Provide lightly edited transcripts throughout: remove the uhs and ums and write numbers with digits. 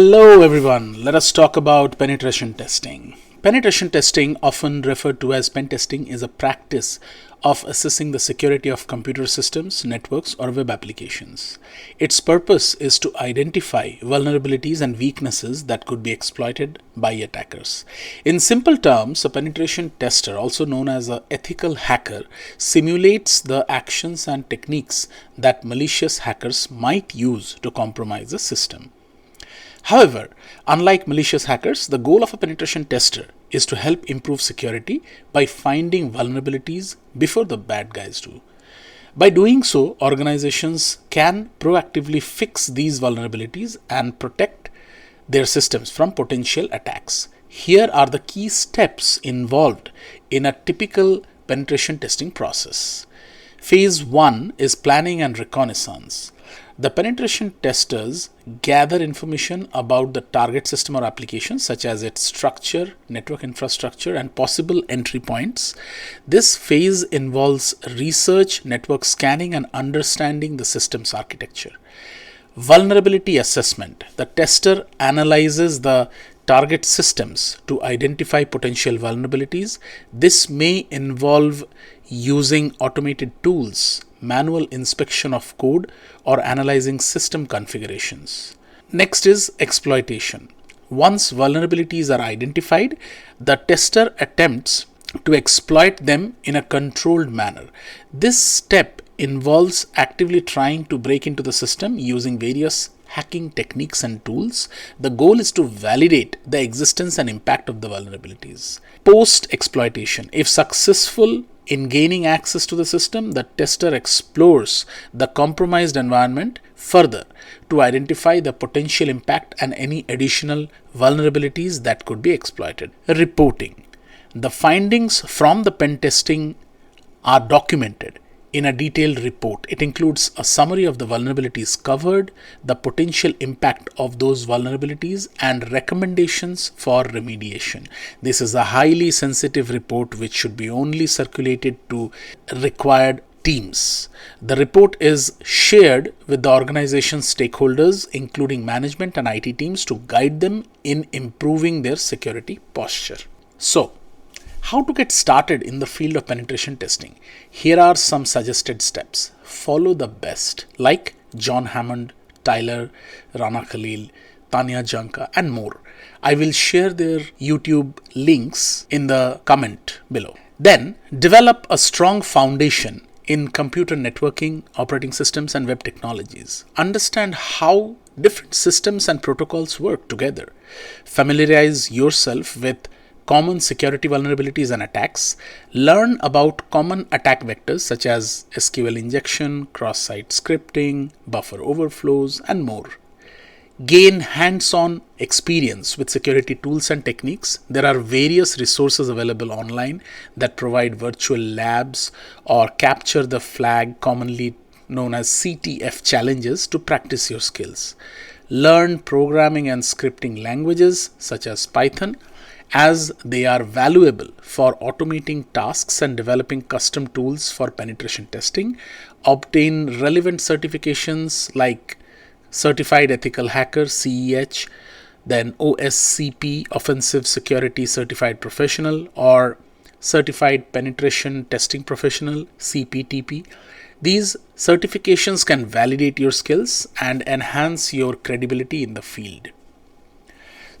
Hello everyone, let us talk about penetration testing. Penetration testing, often referred to as pen testing, is a practice of assessing the security of computer systems, networks, or web applications. Its purpose is to identify vulnerabilities and weaknesses that could be exploited by attackers. In simple terms, a penetration tester, also known as an ethical hacker, simulates the actions and techniques that malicious hackers might use to compromise a system. However, unlike malicious hackers, the goal of a penetration tester is to help improve security by finding vulnerabilities before the bad guys do. By doing so, organizations can proactively fix these vulnerabilities and protect their systems from potential attacks. Here are the key steps involved in a typical penetration testing process. Phase 1 is planning and reconnaissance. The penetration testers gather information about the target system or application, such as its structure, network infrastructure, and possible entry points. This phase involves research, network scanning, and understanding the system's architecture. Vulnerability assessment. The tester analyzes the target systems to identify potential vulnerabilities. This may involve using automated tools, manual inspection of code, or analyzing system configurations. Next is exploitation. Once vulnerabilities are identified, the tester attempts to exploit them in a controlled manner. This step involves actively trying to break into the system using various hacking techniques and tools. The goal is to validate the existence and impact of the vulnerabilities. Post-exploitation. If successful in gaining access to the system, the tester explores the compromised environment further to identify the potential impact and any additional vulnerabilities that could be exploited. Reporting. The findings from the pen testing are documented in a detailed report. It includes a summary of the vulnerabilities covered, the potential impact of those vulnerabilities, and recommendations for remediation. This is a highly sensitive report which should be only circulated to required teams. The report is shared with the organization's stakeholders, including management and IT teams, to guide them in improving their security posture. So, how to get started in the field of penetration testing? Here are some suggested steps. Follow the best, like John Hammond, Tyler, Rana Khalil, Tanya Janka, and more. I will share their YouTube links in the comment below. Then, develop a strong foundation in computer networking, operating systems, and web technologies. Understand how different systems and protocols work together. Familiarize yourself with common security vulnerabilities and attacks. Learn about common attack vectors such as SQL injection, cross-site scripting, buffer overflows, and more. Gain hands-on experience with security tools and techniques. There are various resources available online that provide virtual labs or capture the flag, commonly known as CTF challenges, to practice your skills. Learn programming and scripting languages such as Python, as they are valuable for automating tasks and developing custom tools for penetration testing. Obtain relevant certifications like Certified Ethical Hacker (CEH), then OSCP Offensive Security Certified Professional, or Certified Penetration Testing Professional (CPTP). These certifications can validate your skills and enhance your credibility in the field.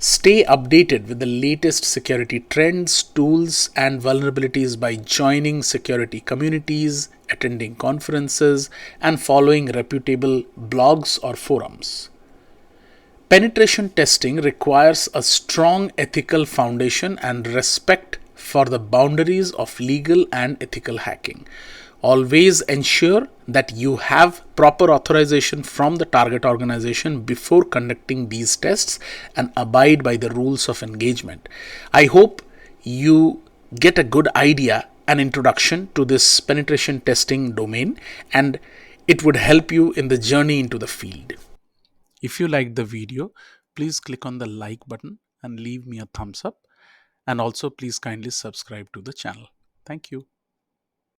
Stay updated with the latest security trends, tools, and vulnerabilities by joining security communities, attending conferences, and following reputable blogs or forums. Penetration testing requires a strong ethical foundation and respect for the boundaries of legal and ethical hacking. Always ensure that you have proper authorization from the target organization before conducting these tests and abide by the rules of engagement. I hope you get a good idea and introduction to this penetration testing domain, and it would help you in the journey into the field. If you liked the video, please click on the like button and leave me a thumbs up, and also please kindly subscribe to the channel. Thank you.